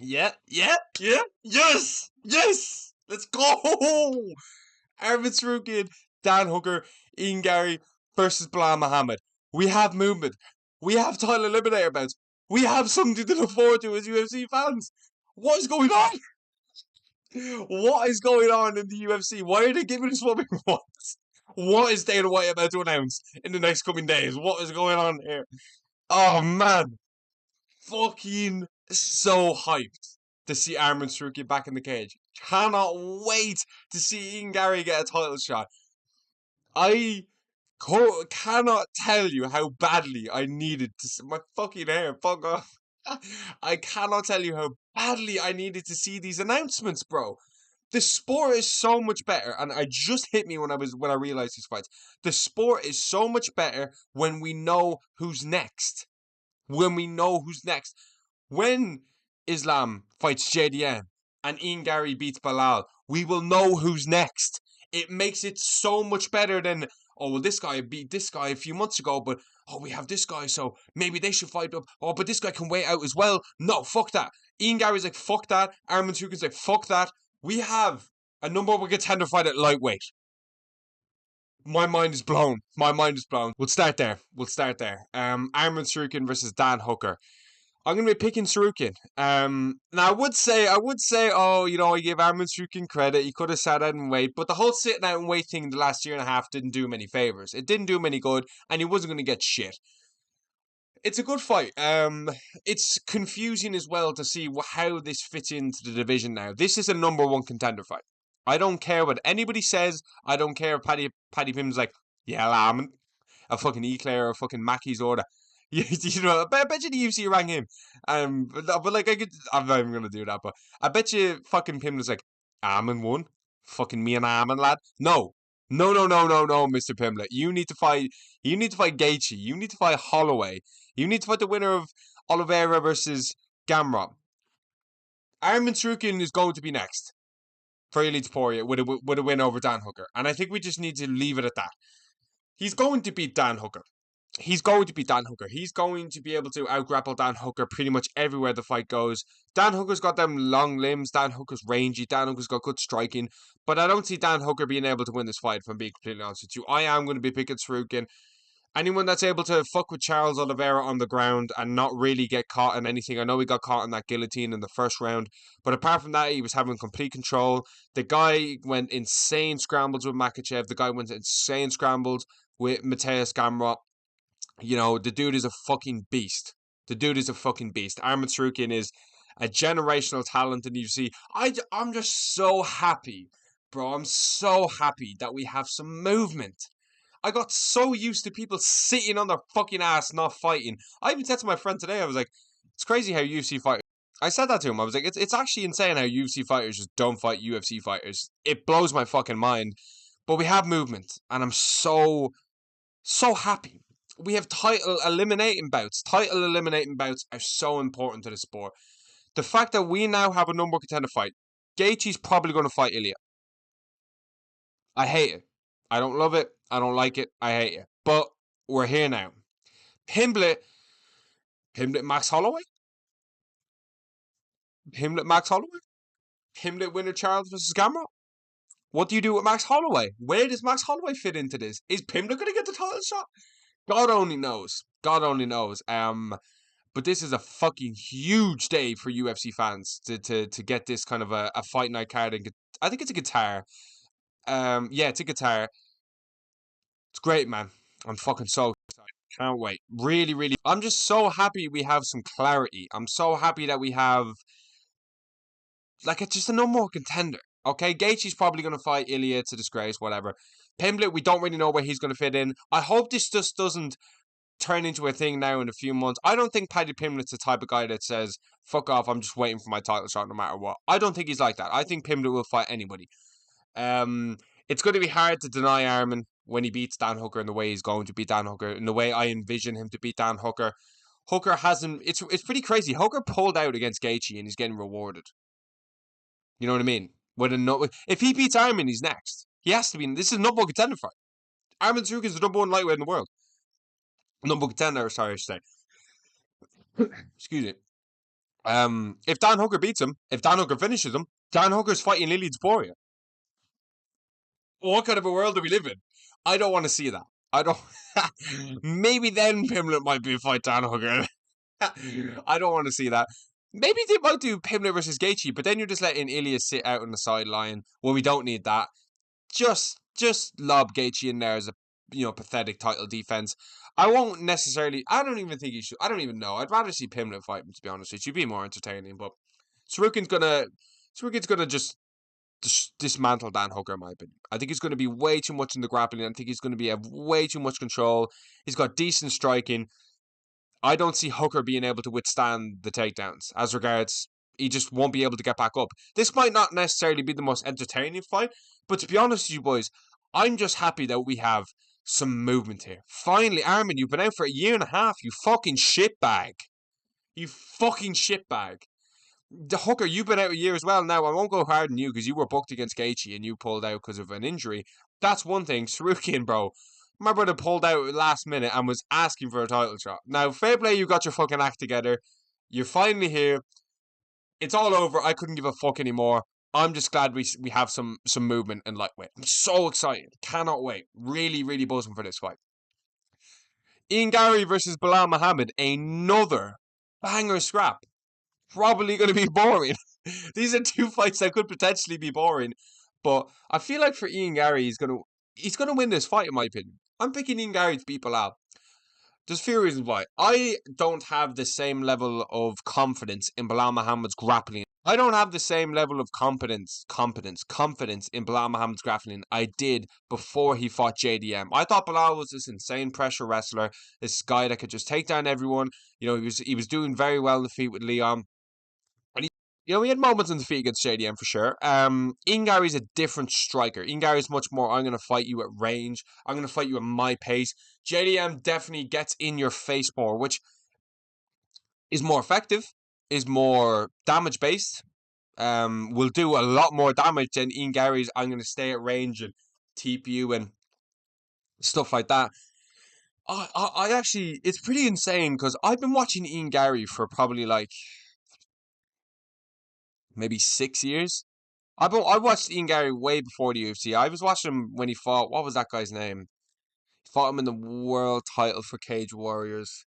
Yeah, yes, let's go. Arman Tsarukyan, Dan Hooker, Ian Garry versus Belal Muhammad. We have movement. We have title eliminator bouts. We have something to look forward to as UFC fans. What is going on? What is going on in the UFC? Why are they giving us what we want? What is Dana White about to announce in the next coming days? What is going on here? Oh man, fucking so hyped to see Arman Tsarukyan back in the cage. Cannot wait to see Ian Garry get a title shot. I cannot tell you how badly I needed to see my fucking hair. Fuck off. I cannot tell you how badly I needed to see these announcements, bro. The sport is so much better, and I just hit me when I realized these fights. The sport is so much better when we know who's next. When we know who's next. When Islam fights JDM and Ian Garry beats Belal, we will know who's next. It makes it so much better than, oh, well, this guy beat this guy a few months ago, but, oh, we have this guy, so maybe they should fight up. Oh, but this guy can wait out as well. No, fuck that. Ian Garry's like, fuck that. Arman Tsarukyan's like, fuck that. We have a number one contender fight at lightweight. My mind is blown. My mind is blown. We'll start there. Arman Tsarukyan versus Dan Hooker. I'm going to be picking Tsarukyan. Now I would say, oh, I give Arman Tsarukyan credit. He could have sat out and wait, but the whole sitting out and wait thing in the last year and a half didn't do him any favors. It didn't do him any good, and he wasn't going to get shit. It's a good fight. It's confusing as well to see how this fits into the division now. This is a number one contender fight. I don't care what anybody says. I don't care if Paddy Pim's like, yeah, Arman, a fucking Eclair or a fucking Mackey's order. I bet you the UFC rang him. But like I'm not even gonna do that. But I bet you fucking Pim was like, Arman won. Fucking me and Arman, lad. No, Mr. Pimlet. You need to fight. You need to fight Gaethje. You need to fight Holloway. You need to fight the winner of Oliveira versus Gamrot. Arman Tsarukyan is going to be next for Elite Poirier with a win over Dan Hooker, and I think we just need to leave it at that. He's going to beat Dan Hooker. He's going to beat Dan Hooker. He's going to be able to out-grapple Dan Hooker pretty much everywhere the fight goes. Dan Hooker's got them long limbs. Dan Hooker's rangy. Dan Hooker's got good striking. But I don't see Dan Hooker being able to win this fight, if I'm being completely honest with you. I am going to be picking Tsarukyan. Anyone that's able to fuck with Charles Oliveira on the ground and not really get caught in anything. I know he got caught in that guillotine in the first round, but apart from that, he was having complete control. The guy went insane scrambles with Makhachev. The guy went insane scrambles with Mateusz Gamrot. The dude is a fucking beast. Arman Tsarukyan is a generational talent in the UFC. I'm just so happy, bro. I'm so happy that we have some movement. I got so used to people sitting on their fucking ass not fighting. I even said to my friend today, I was like, it's crazy how UFC fighters. I said that to him. I was like, it's actually insane how UFC fighters just don't fight UFC fighters. It blows my fucking mind. But we have movement, and I'm so happy. We have title eliminating bouts. Title eliminating bouts are so important to the sport. The fact that we now have a number contender fight. Gaethje's probably going to fight Ilya. I hate it. I don't love it. I don't like it. I hate it. But we're here now. Pimblett Max Holloway? Max Holloway? Pimblett winner Charles versus Gamrot? What do you do with Max Holloway? Where does Max Holloway fit into this? Is Pimblett going to get the title shot? God only knows. But this is a fucking huge day for UFC fans to get this kind of a fight night card. I think it's a guitar. Yeah, it's a guitar. It's great, man. I'm fucking so excited. Can't wait. Really, really. I'm just so happy we have some clarity. I'm so happy that we have it's just a no more contender. Okay, Gaethje's probably going to fight Ilya to disgrace, whatever. Pimblett, we don't really know where he's going to fit in. I hope this just doesn't turn into a thing now in a few months. I don't think Paddy Pimblett's the type of guy that says, fuck off, I'm just waiting for my title shot no matter what. I don't think he's like that. I think Pimblett will fight anybody. It's going to be hard to deny Arman when he beats Dan Hooker in the way he's going to beat Dan Hooker, in the way I envision him to beat Dan Hooker. Hooker hasn't... It's pretty crazy. Hooker pulled out against Gaethje and he's getting rewarded. You know what I mean? If he beats Arman, he's next. He has to be. This is a number one contender fight. Arman Tsarukyan is the number one lightweight in the world. Number one contender, sorry, I should say. Excuse me. If Dan Hooker beats him, if Dan Hooker finishes him, Dan Hooker's fighting Lily Taporia. What kind of a world do we live in? I don't want to see that. I don't. Maybe then Pimlet might be a fight Dan Hooker. I don't want to see that. Maybe they might do Pimlet versus Gaethje, but then you're just letting Ilya sit out on the sideline when we don't need that. Just lob Gaethje in there as a pathetic title defense. I won't necessarily. I don't even think he should. I don't even know. I'd rather see Pimlet fight him, to be honest with you. It'd be more entertaining. But Tsarukyan's gonna just dismantle Dan Hooker, in my opinion. I think he's going to be way too much in the grappling. I think he's going to have way too much control. He's got decent striking. I don't see Hooker being able to withstand the takedowns. As regards, he just won't be able to get back up. This might not necessarily be the most entertaining fight, but to be honest with you boys, I'm just happy that we have some movement here. Finally, Arman, you've been out for a year and a half, you fucking shitbag. You fucking shitbag. The Hooker, you've been out a year as well. Now, I won't go hard on you because you were booked against Gaethje and you pulled out because of an injury. That's one thing. Tsarukyan, bro. My brother pulled out last minute and was asking for a title shot. Now, fair play, you got your fucking act together. You're finally here. It's all over. I couldn't give a fuck anymore. I'm just glad we have some movement in lightweight. I'm so excited. Cannot wait. Really, really buzzing for this fight. Ian Garry versus Belal Muhammad. Another banger scrap. Probably going to be boring. These are two fights that could potentially be boring, but I feel like for Ian Garry, he's gonna win this fight in my opinion. I'm picking Ian Garry to beat Belal. There's a few reasons why. I don't have the same level of confidence in Belal Muhammad's grappling. I don't have the same level of confidence in Belal Muhammad's grappling I did before he fought JDM. I thought Belal was this insane pressure wrestler, this guy that could just take down everyone. He was doing very well in the feet with Leon. He had moments in the feet against JDM for sure. Ian Gary's a different striker. Ian Gary's much more, I'm going to fight you at range. I'm going to fight you at my pace. JDM definitely gets in your face more, which is more effective, is more damage based. Will do a lot more damage than Ian Gary's. I'm going to stay at range and TP you and stuff like that. I actually, it's pretty insane because I've been watching Ian Gary for probably like maybe 6 years. I watched Ian Gary way before the UFC. I was watching him when he fought. What was that guy's name? He fought him in the world title for Cage Warriors.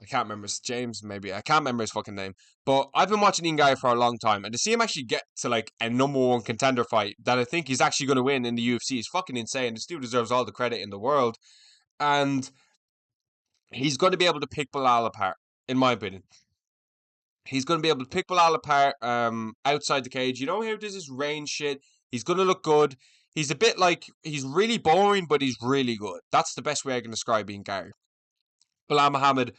I can't remember. It's James, maybe. I can't remember his fucking name. But I've been watching Ian Gary for a long time. And to see him actually get to like a number one contender fight that I think he's actually going to win in the UFC is fucking insane. This dude deserves all the credit in the world. And he's going to be able to pick Belal apart, in my opinion. He's going to be able to pick Belal apart outside the cage. You know how he does his range shit? He's going to look good. He's a bit like, he's really boring, but he's really good. That's the best way I can describe Ian Gary. Belal Muhammad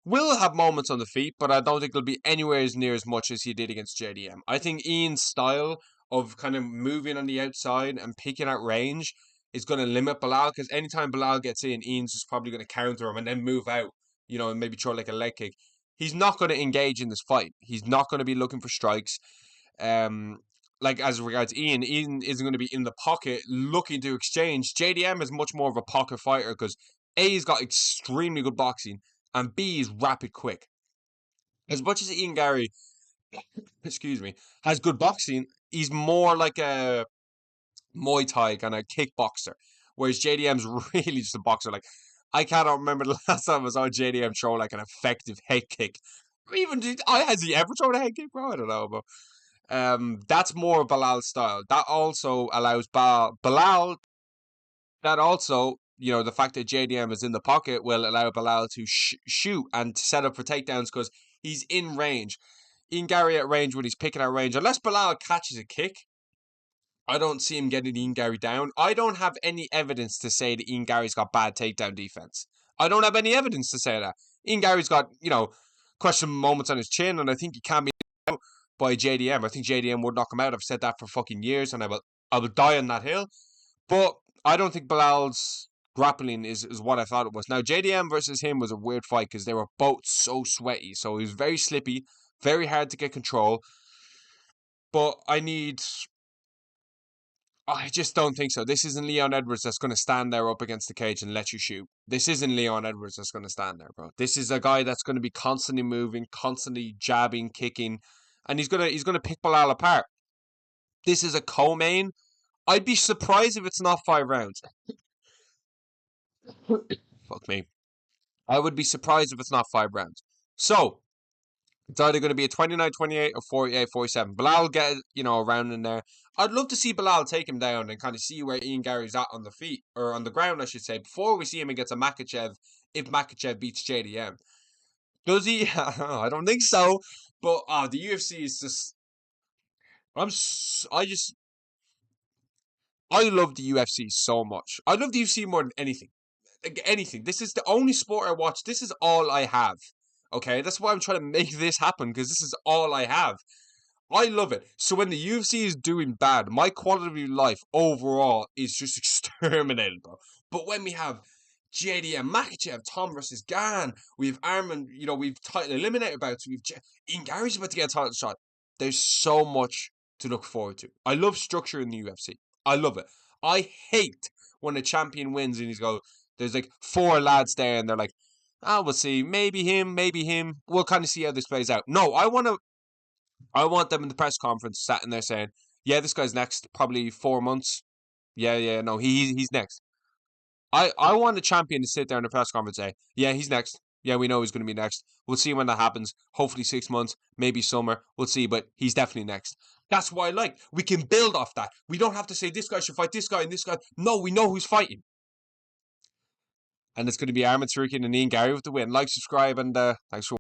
will have moments on the feet, but I don't think they'll be anywhere as near as much as he did against JDM. I think Ian's style of kind of moving on the outside and picking out range is going to limit Belal, because anytime Belal gets in, Ian's just probably going to counter him and then move out, and maybe throw like a leg kick. He's not going to engage in this fight. He's not going to be looking for strikes. Like as regards Ian isn't going to be in the pocket looking to exchange. JDM is much more of a pocket fighter because A, he's got extremely good boxing, and B, is rapid quick. As much as Ian Gary, excuse me, has good boxing, he's more like a Muay Thai kind of kickboxer, whereas JDM's really just a boxer. Like, I cannot remember the last time I saw JDM throw like an effective head kick. Even has he ever thrown a head kick, bro? I don't know, but that's more Belal's style. That also allows Belal. That also, the fact that JDM is in the pocket will allow Belal to shoot and to set up for takedowns because he's in range. Ian Gary at range when he's picking out range, unless Belal catches a kick, I don't see him getting Ian Gary down. I don't have any evidence to say that Ian Gary's got bad takedown defense. I don't have any evidence to say that. Ian Gary's got, question moments on his chin, and I think he can be out by JDM. I think JDM would knock him out. I've said that for fucking years, and I will die on that hill. But I don't think Belal's grappling is what I thought it was. Now, JDM versus him was a weird fight because they were both so sweaty. So he was very slippy, very hard to get control. But I need I just don't think so. This isn't Leon Edwards that's going to stand there up against the cage and let you shoot. This isn't Leon Edwards that's going to stand there, bro. This is a guy that's going to be constantly moving, constantly jabbing, kicking, and he's gonna pick Belal apart. This is a co-main. I'd be surprised if it's not 5 rounds. Fuck me. I would be surprised if it's not 5 rounds. So, it's either going to be a 29-28 or 48-47. Belal get, a round in there. I'd love to see Belal take him down and kind of see where Ian Garry's at on the feet, or on the ground, I should say, before we see him against a Makhachev, if Makhachev beats JDM. Does he? I don't think so. But the UFC is just. I love the UFC so much. I love the UFC more than anything. Like, anything. This is the only sport I watch. This is all I have. Okay, that's why I'm trying to make this happen, because this is all I have. I love it. So when the UFC is doing bad, my quality of life overall is just exterminated, bro. But when we have JDM, Makhachev, Tom versus Gan, we have Arman, we've title eliminator bouts, Ian Garry's about to get a title shot. There's so much to look forward to. I love structure in the UFC. I love it. I hate when a champion wins and there's like 4 lads there and they're like, we'll see, maybe him. We'll kind of see how this plays out. No, I want them in the press conference sat in there saying, yeah, this guy's next, probably 4 months. Yeah, no, he's next. I want a champion to sit there in the press conference and say, yeah, he's next. Yeah, we know he's going to be next. We'll see when that happens. Hopefully 6 months, maybe summer. We'll see, but he's definitely next. That's what I like. We can build off that. We don't have to say this guy should fight this guy and this guy. No, we know who's fighting. And it's going to be Arman Tsarukyan and Ian Garry with the win. Like, subscribe, and thanks for watching.